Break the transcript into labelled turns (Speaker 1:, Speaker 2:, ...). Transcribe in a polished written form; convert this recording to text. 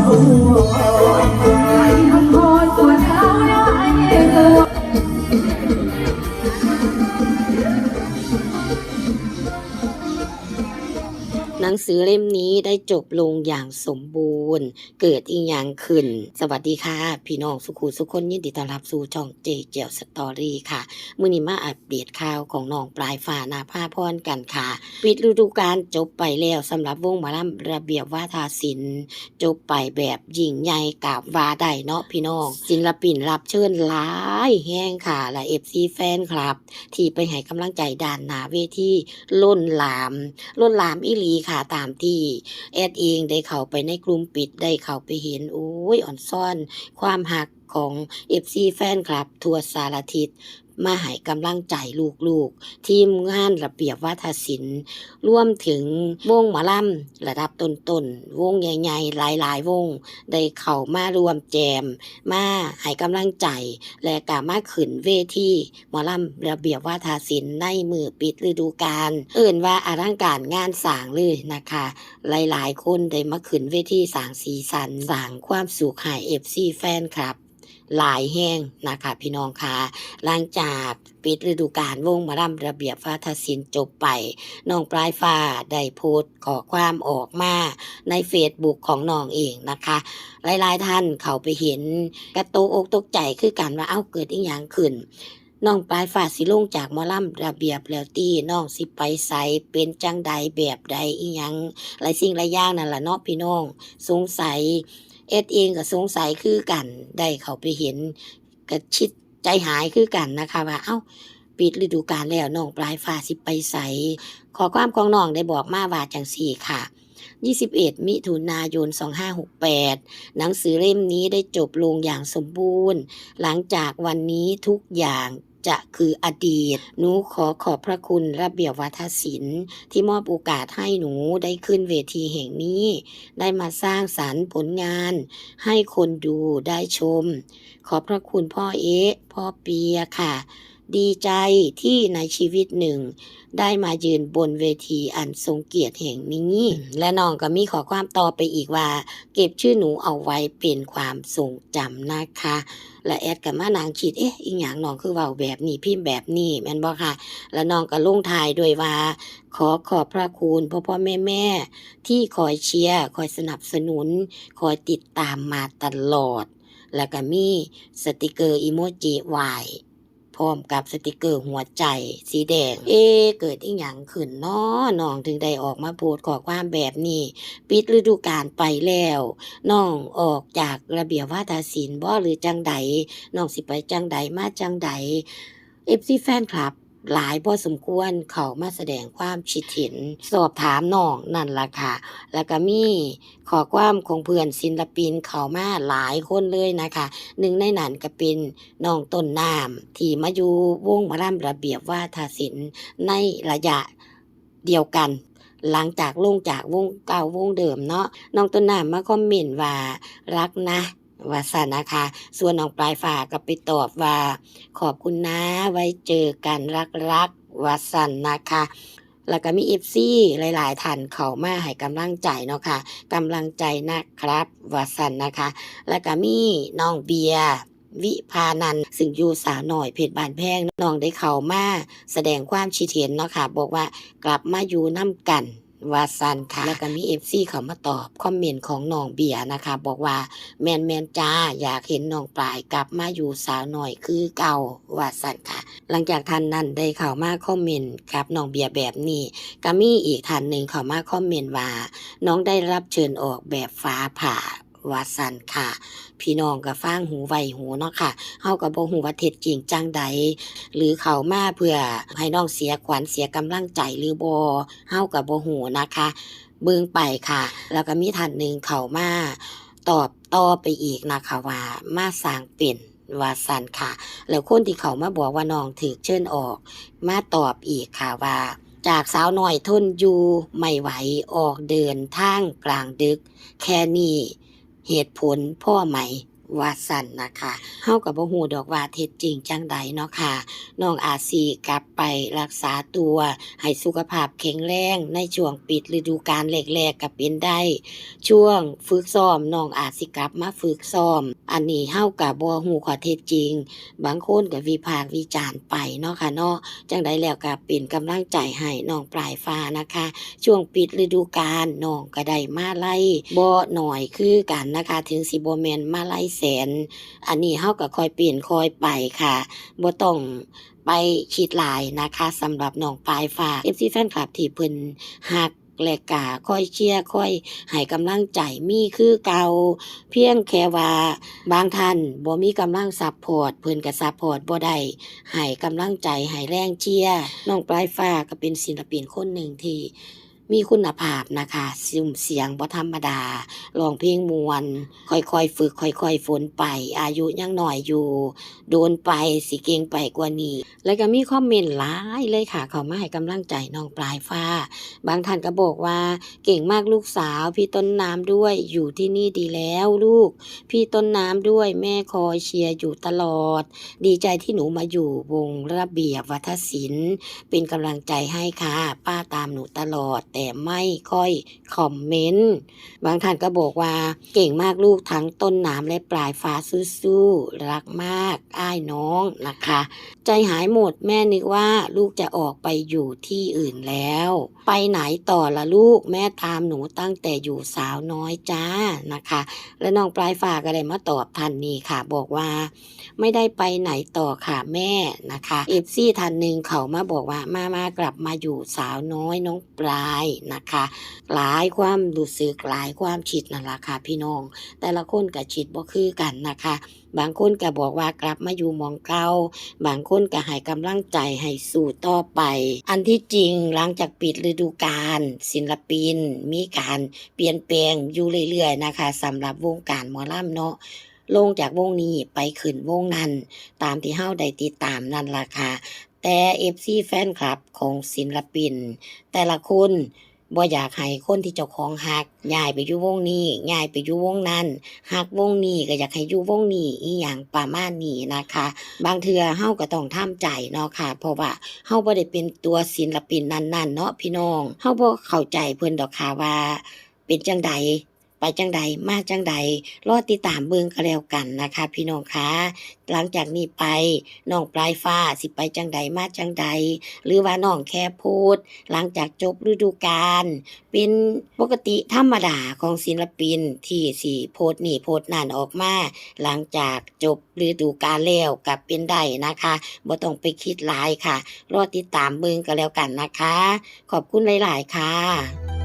Speaker 1: หนังสือเล่มนี้ได้จบลงอย่างสมบูรณ์เกิดอีหยังขึ้นสวัสดีค่ะพี่น้องสุขุสุคนยินดีต้อนรับสู่ช่องเจเจียวสตอรี่ค่ะมื้อนี้มาอัปเดตข่าวของน้องปลายฟ้านาภาพรกันค่ะปิดฤดูกาลจบไปแล้วสำหรับวงหมอลำระเบียบวาทศิลป์จบไปแบบยิ่งใหญ่กราบว่าได้เนาะพี่น้องศิลปินรับเชิญหลายแห้งค่ะและ FC แฟนคลับที่ไปให้กำลังใจด้านหน้าเวทีล้นหลามอีหลีค่ะตามที่แอดเองได้เข้าไปในกลุ่มปิดได้เข้าไปเห็นโอ้ยอ่อนซ่อนความหักของ FC แฟนคลับทั่วสารทิศมาให้กำลังใจลูกๆทีมงานระเบียบวาทศิลป์รวมถึงวงหมอลำระดับต้นๆวงใหญ่ๆหลายๆวงได้เข้ามารวมแจมมาให้กำลังใจและก็มาขึ้นเวทีหมอลำระเบียบวาทศิลป์ในมือปิดฤดูกาลเอิ้นว่าอลังการงานสร้างเลยนะคะหลายๆคนได้มาขึ้นเวทีสร้างสีสันสร้างความสุขให้ FC แฟนคลับหลายแห้งนะคะพี่น้องค่ะหลังจากปิดฤดูกาลวงหมอลำระเบียบวาทศิลป์จบไปน้องปลายฟ้าได้โพสต์ขอความออกมาใน Facebook ของน้องเองนะคะหลายๆท่านเข้าไปเห็นกระโตกอกตกใจคือกันว่าเกิดอีหยังขึ้นน้องปลายฟ้าสิลงจากหมอลำระเบียบแล้วตี้น้องสิไปไสเป็นจังใดแบบใดอีหยังหลายสิ่งหลายอย่างนั่นล่ะเนาะพี่น้องสงสัยเอ็ดเองก็สงสัยคือกันได้เข้าไปเห็นก็ชิดใจหายคือกันนะคะว่าปิดฤดูกาลแล้วน้องปลายฟ้าสิไปไสขอความของน้องได้บอกมาว่าจังซี่ค่ะ21 มิถุนายน 2568หนังสือเล่มนี้ได้จบลงอย่างสมบูรณ์หลังจากวันนี้ทุกอย่างจะคืออดีตหนูขอบพระคุณระเบียบวาทศิลป์ที่มอบโอกาสให้หนูได้ขึ้นเวทีแห่งนี้ได้มาสร้างสรรค์ผลงานให้คนดูได้ชมขอบพระคุณพ่อพ่อเปียค่ะดีใจที่ในชีวิตหนึ่งได้มายืนบนเวทีอันทรงเกียรติแห่งนี้และน้องก็มีขอความต่อไปอีกว่าเก็บชื่อหนูเอาไว้เป็นความทรงจำนะคะและแอดกับมานางคิดอีหยังน้องคือเว้าแบบนี้พิมพ์แบบนี้แม่นบ่ค่ะแล้วน้องก็ลงท้ายด้วยว่าขอบพระคุณพ่อแม่ที่คอยเชียร์คอยสนับสนุนคอยติดตามมาตลอดแล้วก็มีสติกเกอร์อีโมจิวายพร้อมกับสติกเกอร์หัวใจสีแดงเกิดอีหยังขึ้นน้องถึงได้ออกมาโพสต์ขอความแบบนี้ปิดฤดูกาลไปแล้วน้องออกจากระเบียบวาทศิลป์บ่หรือจังใดน้องสิไปจังใดมาจังใด FC แฟนคลับหลายพอสมควรเข้ามาแสดงความคิดเห็นสอบถามน้องนั่นล่ะค่ะแล้วก็มีขอความของเพื่อนศิลปินเข้ามาหลายคนเลยนะคะหนึ่งในนั้นก็เป็นน้องต้นน้ำที่มาอยู่วงหมอลำระเบียบวาทศิลป์ในระยะเดียวกันหลังจากลงจากวงเก่าวงเดิมเนาะน้องต้นน้ำมาคอมเมนต์ว่ารักนะว่าซั่นนะคะส่วนน้องปลายฟ้าก็ไปตอบว่าขอบคุณนะไว้เจอกันรักว่าซั่นนะคะแล้วก็มี FC หลายๆท่านเข้ามาให้กำลังใจเนาะค่ะกำลังใจนะครับว่าซั่นนะคะแล้วก็มีน้องเบียร์วิภานันท์ซึ่งอยู่สาวน้อยเพชรบ้านแพงน้องได้เข้ามาแสดงความคิดเห็นเนาะค่ะบอกว่ากลับมาอยู่นำกันว่าซั่นค่ะแล้วก็มี FC เข้ามาตอบคอมเมนต์ของน้องเบียร์นะคะบอกว่าแม่นจ้าอยากเห็นน้องปลายกลับมาอยู่สาวน้อยคือเก่าว่าซั่นค่ะหลังจากท่านนั้นได้เข้ามาคอมเมนต์กับน้องเบียร์แบบนี้ก็มีอีกท่านหนึ่งเข้ามาคอมเมนต์ว่าน้องได้รับเชิญออกแบบฟ้าผ่าว่าซั่นค่ะพี่น้องก็ฟังหูไว้หูเนาะค่ะเฮาก็บ่ฮู้ว่าเท็จจริงจังใดหรือเข้ามาเพื่อให้น้องเสียขวัญเสียกำลังใจหรือบ่เฮาก็บ่ฮู้นะคะเบิ่งไปค่ะแล้วก็มีท่านหนึ่งเข้ามาตอบต่อไปอีกนะคะว่ามาสร้างเป็นว่าซั่นค่ะแล้วคนที่เขามาบอกว่าน้องถูกเชิญออกมาตอบอีกค่ะว่าจากสาวน้อยทนอยู่ไม่ไหวออกเดินทางกลางดึกแค่นี้เหตุผลพ่อไหม ว่าซั่นนะคะเฮาก็บ่ฮู้ดอกว่าเท็จจริงจั่งใดเนาะค่ะน้องอาจสิกลับไปรักษาตัวให้สุขภาพแข็งแรงในช่วงปิดฤดูกาลแรกๆก็เป็นได้ช่วงฝึกซ้อมน้องอาจสิกลับมาฝึกซ้อมอันนี้เฮาก็บ่ฮู้ข้อเท็จจริงบางคนก็วิพากษ์วิจารณ์ไปเนาะค่ะเนาะจั่งใดแล้วก็เป็นกำลังใจให้น้องปลายฟ้านะคะช่วงปิดฤดูกาลน้องก็ได้มาลัยบ่น้อยคือกันนะคะถึงสิบ่แม่นมาลัยแสนอันนี้เฮาก็ค่อยเป็นค่อยไปค่ะบ่ต้องไปคิดหลายนะคะสำหรับน้องปลายฟ้า FC แฟนคลับที่เพิ่นฮักและก็คอยเชียร์คอยให้กำลังใจมีคือเก่าเพียงแค่ว่าบางท่านบ่มีกำลังซัปพอร์ตเพิ่นก็ซัปพอร์ตบ่ได้ให้กำลังใจให้แรงเชียร์น้องปลายฟ้าก็เป็นศิลปินคนหนึ่งที่มีคุณภาพนะคะซุ่มเสียงบ่ธรรมดาร้องเพลงม่วนค่อยๆฝึกค่อยๆฝนไปอายุยังน้อยอยู่โดนไปสิเก่งไปกว่านี้แล้วก็มีคอมเมนต์หลายเลยค่ะเข้ามาให้กำลังใจน้องปลายฟ้าบางท่านก็บอกว่าเก่งมากลูกสาวพี่ต้นน้ำด้วยอยู่ที่นี่ดีแล้วลูกพี่ต้นน้ำด้วยแม่คอยเชียร์อยู่ตลอดดีใจที่หนูมาอยู่วงระเบียบวัฒนศิลป์เป็นกำลังใจให้ค่ะป้าตามหนูตลอดแต่ไม่ค่อยคอมเมนต์บางท่านก็บอกว่าเก่งมากลูกทั้งต้นน้ำและปลายฟ้าสู้ๆรักมากอ้ายน้องนะคะใจหายหมดแม่นึกว่าลูกจะออกไปอยู่ที่อื่นแล้วไปไหนต่อละลูกแม่ตามหนูตั้งแต่อยู่สาวน้อยจ้านะคะและน้องปลายฟ้าก็ได้มาตอบทันนี้ค่ะบอกว่าไม่ได้ไปไหนต่อค่ะแม่นะคะเอฟซีท่านหนึ่งเขามาบอกว่ามากลับมาอยู่สาวน้อยน้องปลายนะคะหลายความรู้สึกหลายความคิดนั่นล่ะค่ะพี่น้องแต่ละคนก็คิดบ่คือกันนะคะบางคนก็บอกว่ากลับมาอยู่หม้องเก่าบางคนก็ให้กำลังใจให้สู้ต่อไปอันที่จริงหลังจากปิดฤดูกาลศิลปินมีการเปลี่ยนแปลงอยู่เรื่อยๆนะคะสำหรับวงการหมอลำเนาะลงจากวงนี้ไปขึ้นวงนั้นตามที่เฮาได้ติดตามนั่นล่ะค่ะแต่ FC แฟนคลับของศิลปินแต่ละคนบ่อยากให้คนที่เจ้าของฮักย้ายไปอยู่วงนี้ย้ายไปอยู่วงนั้นฮักวงนี้ก็อยากให้อยู่วงนี้อีหยังประมาณนี้นะคะบางเทื่อเฮาก็ต้องทำใจเนาะค่ะเพราะว่าเฮาบ่ได้เป็นตัวศิลปินนั้นๆเนาะพี่น้องเฮาบ่เข้าใจเพิ่นดอกค่ะว่าเป็นจั่งใดไปจั่งใดมาจั่งใดรอติดตามเบิ่งก็แล้วกันนะคะพี่น้องคะหลังจากนี้ไปน้องปลายฟ้าสิไปจั่งใดมาจั่งใดหรือว่าน้องแค่พูดหลังจากจบฤดูกาลเป็นปกติธรรมดาของศิลปินที่สิโพสต์นี่โพสต์นั่นออกมาหลังจากจบฤดูกาลแล้วก็เป็นได้นะคะบ่ต้องไปคิดหลายค่ะรอติดตามเบิ่งก็แล้วกันนะคะขอบคุณหลายๆค่ะ